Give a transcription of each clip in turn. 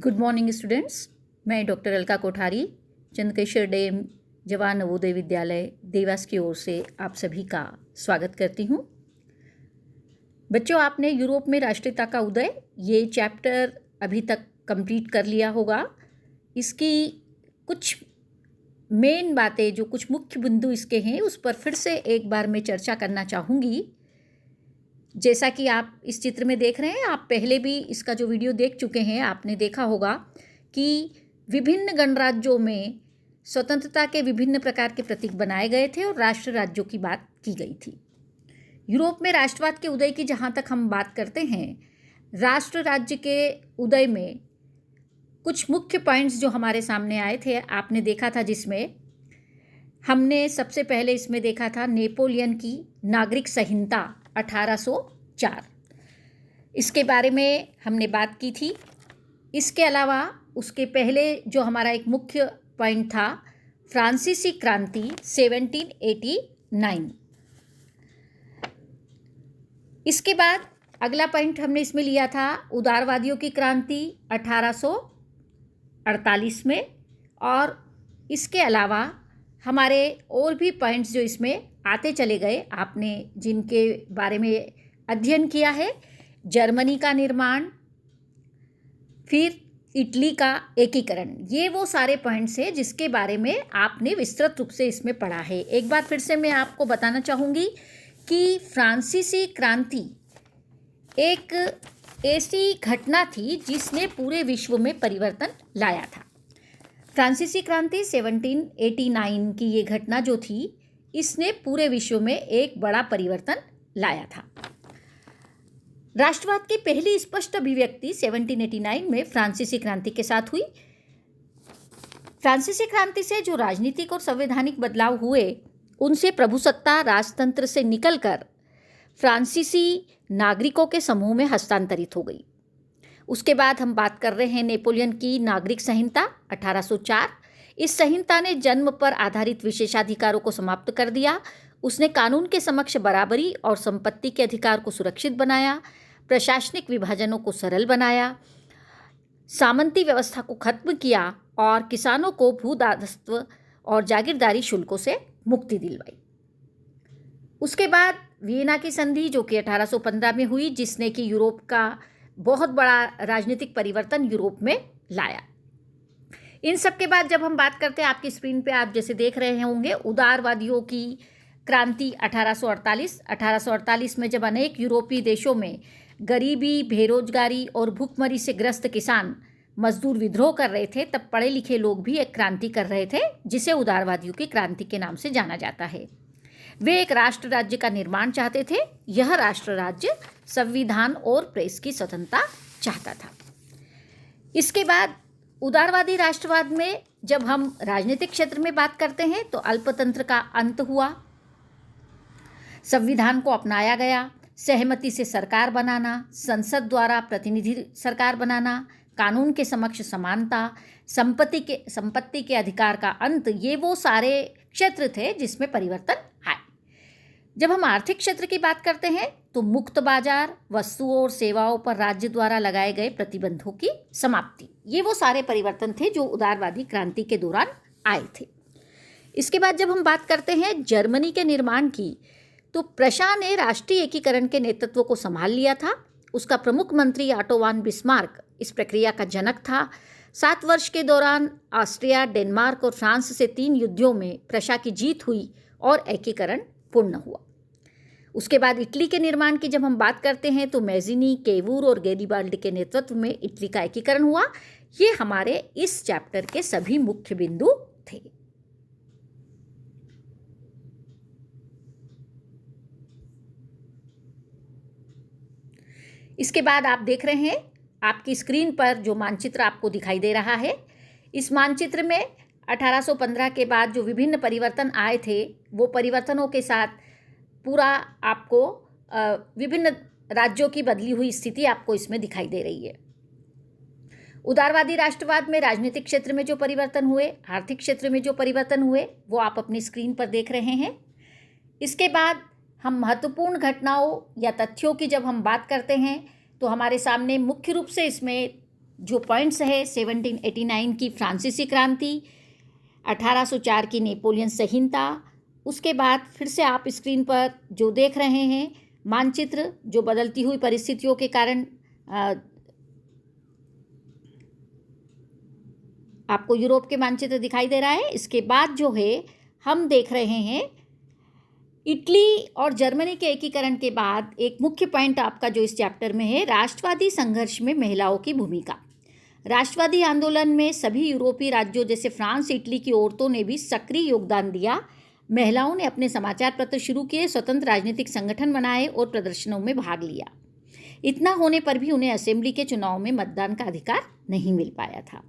Good morning students. मैं doctor Alka Kothari, Chandrakeshwar dam जवान नवोदय विद्यालय देवास की ओर से आप सभी का स्वागत करती हूँ। बच्चों, आपने यूरोप में राष्ट्रीयता का उदय ये चैप्टर अभी तक कंप्लीट कर लिया होगा। इसकी कुछ मेन बातें, जो कुछ मुख्य बिंदु इसके हैं, उस पर फिर से एक बार मैं चर्चा करना चाहूँगी। जैसा कि आप इस चित्र में देख रहे हैं, आप पहले भी इसका जो वीडियो देख चुके हैं, आपने देखा होगा कि विभिन्न गणराज्यों में स्वतंत्रता के विभिन्न प्रकार के प्रतीक बनाए गए थे और राष्ट्र राज्यों की बात की गई थी। यूरोप में राष्ट्रवाद के उदय की जहाँ तक हम बात करते हैं, राष्ट्र राज्य के उदय में कुछ मुख्य पॉइंट्स जो हमारे सामने आए थे, आपने देखा था, जिसमें हमने सबसे पहले इसमें देखा था नेपोलियन की नागरिक संहिता 1804। इसके बारे में हमने बात की थी। इसके अलावा उसके पहले जो हमारा एक मुख्य पॉइंट था, फ्रांसीसी क्रांति 1789। इसके बाद अगला पॉइंट हमने इसमें लिया था उदारवादियों की क्रांति 1848 में। और इसके अलावा हमारे और भी पॉइंट्स जो इसमें आते चले गए, आपने जिनके बारे में अध्ययन किया है, जर्मनी का निर्माण, फिर इटली का एकीकरण, ये वो सारे पॉइंट्स हैं जिसके बारे में आपने विस्तृत रूप से इसमें पढ़ा है। एक बार फिर से मैं आपको बताना चाहूँगी कि फ्रांसीसी क्रांति एक ऐसी घटना थी जिसने पूरे विश्व में परिवर्तन लाया था। फ्रांसीसी क्रांति 1789 की ये घटना जो थी, इसने पूरे विश्व में एक बड़ा परिवर्तन लाया था। राष्ट्रवाद की पहली स्पष्ट अभिव्यक्ति 1789 में फ्रांसीसी क्रांति के साथ हुई। फ्रांसीसी क्रांति से जो राजनीतिक और संवैधानिक बदलाव हुए, उनसे प्रभुसत्ता राजतंत्र से निकलकर फ्रांसीसी नागरिकों के समूह में हस्तांतरित हो गई। उसके बाद हम बात कर रहे हैं नेपोलियन की नागरिक संहिता 1804। इस संहिता ने जन्म पर आधारित विशेषाधिकारों को समाप्त कर दिया। उसने कानून के समक्ष बराबरी और संपत्ति के अधिकार को सुरक्षित बनाया, प्रशासनिक विभाजनों को सरल बनाया, सामंती व्यवस्था को खत्म किया और किसानों को भूदासत्व और जागीरदारी शुल्कों से मुक्ति दिलवाई। उसके बाद वियना की संधि, जो कि 1815 में हुई, जिसने कि यूरोप का बहुत बड़ा राजनीतिक परिवर्तन यूरोप में लाया। इन सब के बाद जब हम बात करते हैं, आपकी स्क्रीन पे आप जैसे देख रहे होंगे, उदारवादियों की क्रांति 1848 में जब अनेक यूरोपीय देशों में गरीबी, बेरोजगारी और भूखमरी से ग्रस्त किसान मजदूर विद्रोह कर रहे थे, तब पढ़े लिखे लोग भी एक क्रांति कर रहे थे, जिसे उदारवादियों की क्रांति के नाम से जाना जाता है। वे एक राष्ट्र राज्य का निर्माण चाहते थे। यह राष्ट्र राज्य संविधान और प्रेस की स्वतंत्रता चाहता था। इसके बाद उदारवादी राष्ट्रवाद में जब हम राजनीतिक क्षेत्र में बात करते हैं, तो अल्पतंत्र का अंत हुआ, संविधान को अपनाया गया, सहमति से सरकार बनाना, संसद द्वारा प्रतिनिधि सरकार बनाना, कानून के समक्ष समानता, संपत्ति के अधिकार का अंत, ये वो सारे क्षेत्र थे जिसमें परिवर्तन आए। जब हम आर्थिक क्षेत्र की बात करते हैं, तो मुक्त बाजार, वस्तुओं और सेवाओं पर राज्य द्वारा लगाए गए प्रतिबंधों की समाप्ति, ये वो सारे परिवर्तन थे जो उदारवादी क्रांति के दौरान आए थे। इसके बाद जब हम बात करते हैं जर्मनी के निर्माण की, तो प्रशा ने राष्ट्रीय एकीकरण के नेतृत्व को संभाल लिया था। उसका प्रमुख मंत्री ऑटो वॉन बिस्मार्क इस प्रक्रिया का जनक था। 7 वर्ष के दौरान ऑस्ट्रिया, डेनमार्क और फ्रांस से 3 युद्धों में प्रशा की जीत हुई और एकीकरण पूर्ण हुआ। उसके बाद इटली के निर्माण की जब हम बात करते हैं, तो मैजिनी, केवूर और गैरिबाल्डी के नेतृत्व में इटली का एकीकरण हुआ। ये हमारे इस चैप्टर के सभी मुख्य बिंदु थे। इसके बाद आप देख रहे हैं आपकी स्क्रीन पर जो मानचित्र आपको दिखाई दे रहा है, इस मानचित्र में 1815 के बाद जो विभिन्न परिवर्तन आए थे, वो परिवर्तनों के साथ पूरा आपको विभिन्न राज्यों की बदली हुई स्थिति आपको इसमें दिखाई दे रही है। उदारवादी राष्ट्रवाद में राजनीतिक क्षेत्र में जो परिवर्तन हुए, आर्थिक क्षेत्र में जो परिवर्तन हुए, वो आप अपनी स्क्रीन पर देख रहे हैं। इसके बाद हम महत्वपूर्ण घटनाओं या तथ्यों की जब हम बात करते हैं, तो हमारे सामने मुख्य रूप से इसमें जो पॉइंट्स है 1789 की फ्रांसीसी क्रांति, 1804 की नेपोलियन संहिता, उसके बाद फिर से आप स्क्रीन पर जो देख रहे हैं मानचित्र, जो बदलती हुई परिस्थितियों के कारण आपको यूरोप के मानचित्र दिखाई दे रहा है। इसके बाद जो है हम देख रहे हैं इटली और जर्मनी के एकीकरण के बाद एक मुख्य पॉइंट आपका जो इस चैप्टर में है, राष्ट्रवादी संघर्ष में महिलाओं की भूमिका। राष्ट्रवादी आंदोलन में सभी यूरोपीय राज्यों जैसे फ्रांस, इटली की औरतों ने भी सक्रिय योगदान दिया। महिलाओं ने अपने समाचार पत्र शुरू किए, स्वतंत्र राजनीतिक संगठन बनाए और प्रदर्शनों में भाग लिया। इतना होने पर भी उन्हें असेंबली के चुनाव में मतदान का अधिकार नहीं मिल पाया था।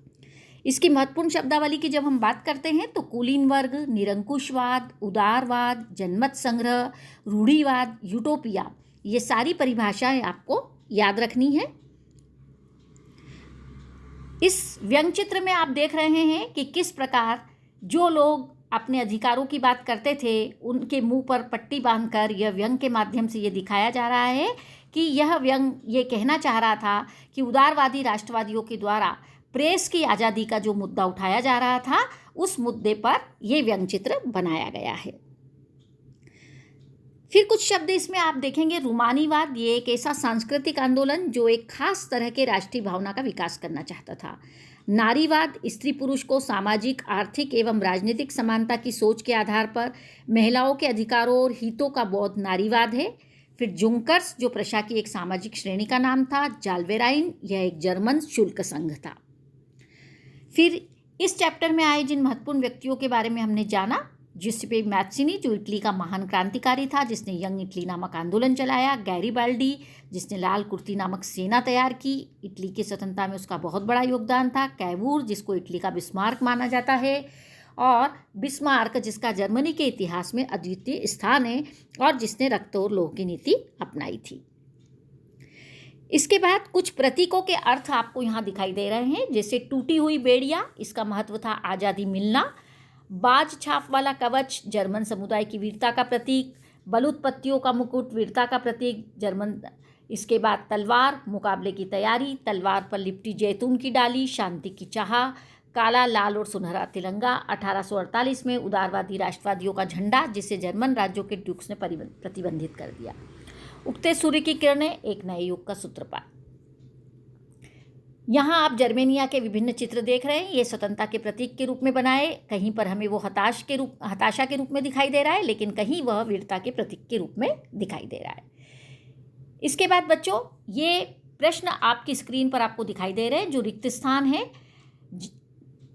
इसकी महत्वपूर्ण शब्दावली की जब हम बात करते हैं तो कुलीन वर्ग, निरंकुशवाद, उदारवाद, जनमत संग्रह, रूढ़िवाद, यूटोपिया, ये सारी परिभाषाएं आपको याद रखनी है। इस व्यंग चित्र में आप देख रहे हैं कि किस प्रकार जो लोग अपने अधिकारों की बात करते थे उनके मुंह पर पट्टी बांधकर यह व्यंग के माध्यम से ये दिखाया जा रहा है कि यह व्यंग ये कहना चाह रहा था कि उदारवादी राष्ट्रवादियों के द्वारा प्रेस की आज़ादी का जो मुद्दा उठाया जा रहा था उस मुद्दे पर यह व्यंग चित्र बनाया गया है। फिर कुछ शब्द इसमें आप देखेंगे। रूमानीवाद, ये एक ऐसा सांस्कृतिक आंदोलन जो एक खास तरह के राष्ट्रीय भावना का विकास करना चाहता था। नारीवाद, स्त्री पुरुष को सामाजिक, आर्थिक एवं राजनीतिक समानता की सोच के आधार पर महिलाओं के अधिकारों और हितों का बौद्ध नारीवाद है। फिर जुंकर्स, जो प्रशा की एक सामाजिक श्रेणी का नाम था। जालवेराइन, यह एक जर्मन शुल्क संघ था। फिर इस चैप्टर में आए जिन महत्वपूर्ण व्यक्तियों के बारे में हमने जाना, जिसपे मैत्सिनी, जो इटली का महान क्रांतिकारी था जिसने यंग इटली नामक आंदोलन चलाया। गैरिबाल्डी, जिसने लाल कुर्ती नामक सेना तैयार की, इटली की स्वतंत्रता में उसका बहुत बड़ा योगदान था। कैवूर, जिसको इटली का बिस्मार्क माना जाता है, और बिस्मार्क, जिसका जर्मनी के इतिहास में अद्वितीय स्थान है और जिसने रक्त और लोह की नीति अपनाई थी। इसके बाद कुछ प्रतीकों के अर्थ आपको यहाँ दिखाई दे रहे हैं, जैसे टूटी हुई बेड़िया, इसका महत्व था आज़ादी मिलना। बाज छाप वाला कवच, जर्मन समुदाय की वीरता का प्रतीक। बलूत पत्तियों का मुकुट, वीरता का प्रतीक, जर्मन। इसके बाद तलवार, मुकाबले की तैयारी। तलवार पर लिपटी जैतून की डाली, शांति की चाह। काला, लाल और सुनहरा तिरंगा। 1848 में उदारवादी राष्ट्रवादियों का झंडा, जिसे जर्मन राज्यों के ड्यूक्स ने प्रतिबंधित कर दिया। उगते सूर्य की किरणें, एक नए युग का सूत्रपात। यहाँ आप जर्मेनिया के विभिन्न चित्र देख रहे हैं। ये स्वतंत्रता के प्रतीक के रूप में बनाए, कहीं पर हमें वो हताशा के रूप में दिखाई दे रहा है, लेकिन कहीं वह वीरता के प्रतीक के रूप में दिखाई दे रहा है। इसके बाद बच्चों, ये प्रश्न आपकी स्क्रीन पर आपको दिखाई दे रहे हैं। जो रिक्त स्थान है,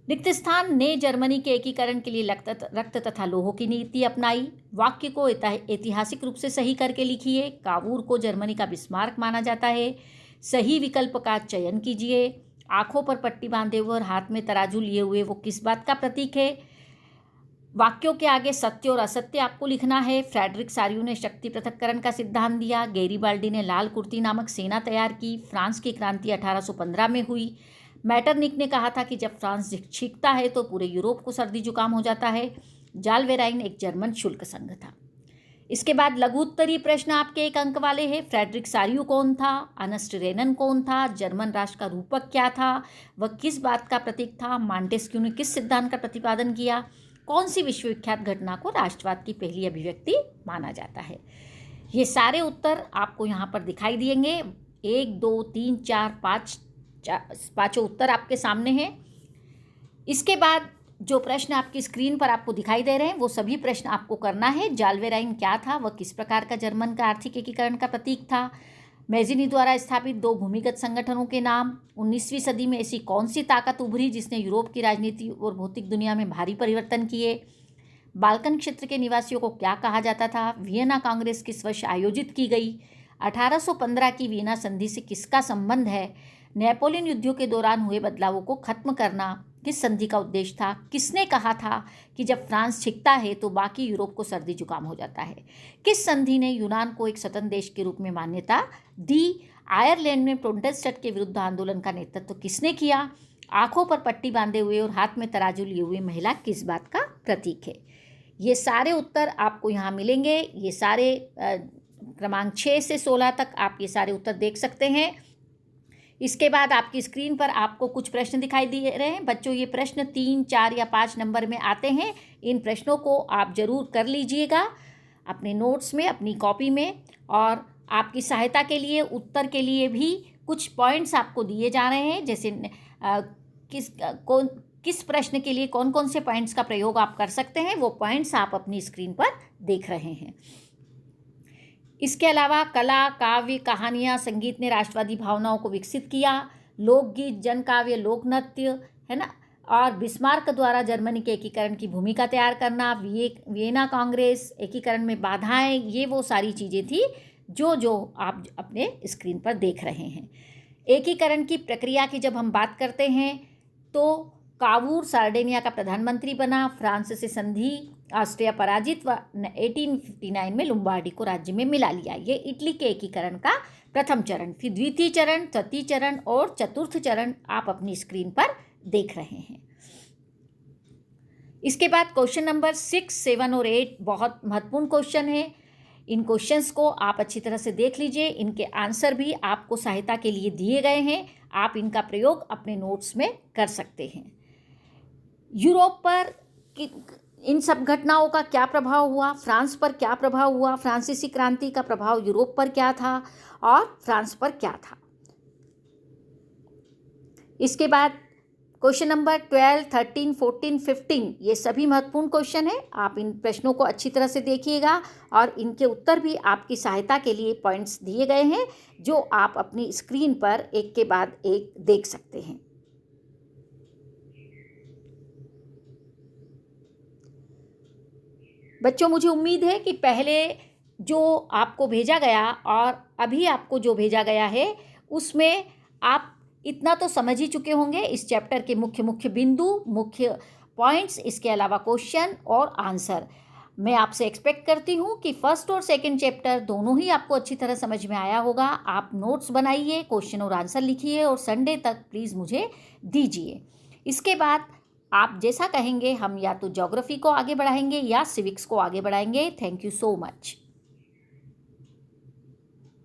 रिक्त स्थान ने जर्मनी के एकीकरण के लिए रक्त तथा लोह की नीति अपनाई। वाक्य को ऐतिहासिक रूप से सही करके लिखिए। कावूर को जर्मनी का बिस्मार्क माना जाता है। सही विकल्प का चयन कीजिए। आंखों पर पट्टी बांधे हुए और हाथ में तराजू लिए हुए वो किस बात का प्रतीक है? वाक्यों के आगे सत्य और असत्य आपको लिखना है। फ्रेडरिक सारियू ने शक्ति पृथक्करण का सिद्धांत दिया। गैरिबाल्डी ने लाल कुर्ती नामक सेना तैयार की। फ्रांस की क्रांति 1815 में हुई। मैटरनिक ने कहा था कि जब फ्रांस छींकता है तो पूरे यूरोप को सर्दी जुकाम हो जाता है। जालवेराइन एक जर्मन शुल्क संघ था। इसके बाद लघु उत्तरीय प्रश्न आपके 1 अंक वाले हैं। फ्रेडरिक सारियू कौन था? अर्नेस्ट रेनन कौन था? जर्मन राष्ट्र का रूपक क्या था? वह किस बात का प्रतीक था? मॉन्टेस्क्यू ने किस सिद्धांत का प्रतिपादन किया? कौन सी विश्वविख्यात घटना को राष्ट्रवाद की पहली अभिव्यक्ति माना जाता है? ये सारे उत्तर आपको यहाँ पर दिखाई देंगे। 1, 2, 3, 4, 5 पाँचों उत्तर आपके सामने हैं। इसके बाद जो प्रश्न आपकी स्क्रीन पर आपको दिखाई दे रहे हैं वो सभी प्रश्न आपको करना है। जालवेराइन क्या था? वह किस प्रकार का जर्मन का आर्थिक एकीकरण का प्रतीक था? मैजिनी द्वारा स्थापित 2 भूमिगत संगठनों के नाम। 19वीं सदी में ऐसी कौन सी ताकत उभरी जिसने यूरोप की राजनीति और भौतिक दुनिया में भारी परिवर्तन किए? बाल्कन क्षेत्र के निवासियों को क्या कहा जाता था? वियना कांग्रेस किस वर्ष आयोजित की गई? 1815 की वियना संधि से किसका संबंध है? नेपोलियन युद्धों के दौरान हुए बदलावों को खत्म करना किस संधि का उद्देश्य था? किसने कहा था कि जब फ्रांस छिकता है तो बाकी यूरोप को सर्दी जुकाम हो जाता है? किस संधि ने यूनान को एक स्वतंत्र देश के रूप में मान्यता दी? आयरलैंड में प्रोटेस्टेंट के विरुद्ध आंदोलन का नेतृत्व किसने किया? आंखों पर पट्टी बांधे हुए और हाथ में तराजू लिए हुए महिला किस बात का प्रतीक है? ये सारे उत्तर आपको यहाँ मिलेंगे। ये सारे क्रमांक 6 से 16 तक आप ये सारे उत्तर देख सकते हैं। इसके बाद आपकी स्क्रीन पर आपको कुछ प्रश्न दिखाई दे रहे हैं। बच्चों, ये प्रश्न 3, 4 या 5 नंबर में आते हैं। इन प्रश्नों को आप ज़रूर कर लीजिएगा अपने नोट्स में, अपनी कॉपी में। और आपकी सहायता के लिए उत्तर के लिए भी कुछ पॉइंट्स आपको दिए जा रहे हैं, जैसे किस प्रश्न के लिए कौन कौन से पॉइंट्स का प्रयोग आप कर सकते हैं, वो पॉइंट्स आप अपनी स्क्रीन पर देख रहे हैं। इसके अलावा कला, काव्य, कहानियाँ, संगीत ने राष्ट्रवादी भावनाओं को विकसित किया। लोकगीत, जनकाव्य, लोक नृत्य, है ना, और बिस्मार्क द्वारा जर्मनी के एकीकरण की भूमिका तैयार करना, वियना कांग्रेस, एकीकरण में बाधाएं, ये वो सारी चीज़ें थी जो आप अपने स्क्रीन पर देख रहे हैं। एकीकरण की प्रक्रिया की जब हम बात करते हैं तो कावूर सार्डिनिया का प्रधानमंत्री बना, फ्रांस से संधि, ऑस्ट्रिया पराजित व 1859 में लुम्बार्डी को राज्य में मिला लिया। ये इटली के एकीकरण का प्रथम चरण। फिर द्वितीय चरण, तृतीय चरण और चतुर्थ चरण आप अपनी स्क्रीन पर देख रहे हैं। इसके बाद क्वेश्चन नंबर 6, 7 और 8 बहुत महत्वपूर्ण क्वेश्चन है। इन क्वेश्चंस को आप अच्छी तरह से देख लीजिए। इनके आंसर भी आपको सहायता के लिए दिए गए हैं। आप इनका प्रयोग अपने नोट्स में कर सकते हैं। यूरोप पर इन सब घटनाओं का क्या प्रभाव हुआ, फ्रांस पर क्या प्रभाव हुआ, फ्रांसीसी क्रांति का प्रभाव यूरोप पर क्या था और फ्रांस पर क्या था। इसके बाद क्वेश्चन नंबर 12, 13, 14, 15 ये सभी महत्वपूर्ण क्वेश्चन है। आप इन प्रश्नों को अच्छी तरह से देखिएगा और इनके उत्तर भी आपकी सहायता के लिए पॉइंट्स दिए गए हैं, जो आप अपनी स्क्रीन पर एक के बाद एक देख सकते हैं। बच्चों, मुझे उम्मीद है कि पहले जो आपको भेजा गया और अभी आपको जो भेजा गया है उसमें आप इतना तो समझ ही चुके होंगे, इस चैप्टर के मुख्य बिंदु, मुख्य पॉइंट्स, इसके अलावा क्वेश्चन और आंसर। मैं आपसे एक्सपेक्ट करती हूँ कि फर्स्ट और सेकंड चैप्टर दोनों ही आपको अच्छी तरह समझ में आया होगा। आप नोट्स बनाइए, क्वेश्चन और आंसर लिखिए और संडे तक प्लीज़ मुझे दीजिए। इसके बाद आप जैसा कहेंगे हम या तो ज्योग्राफी को आगे बढ़ाएंगे या सिविक्स को आगे बढ़ाएंगे। Thank you so much.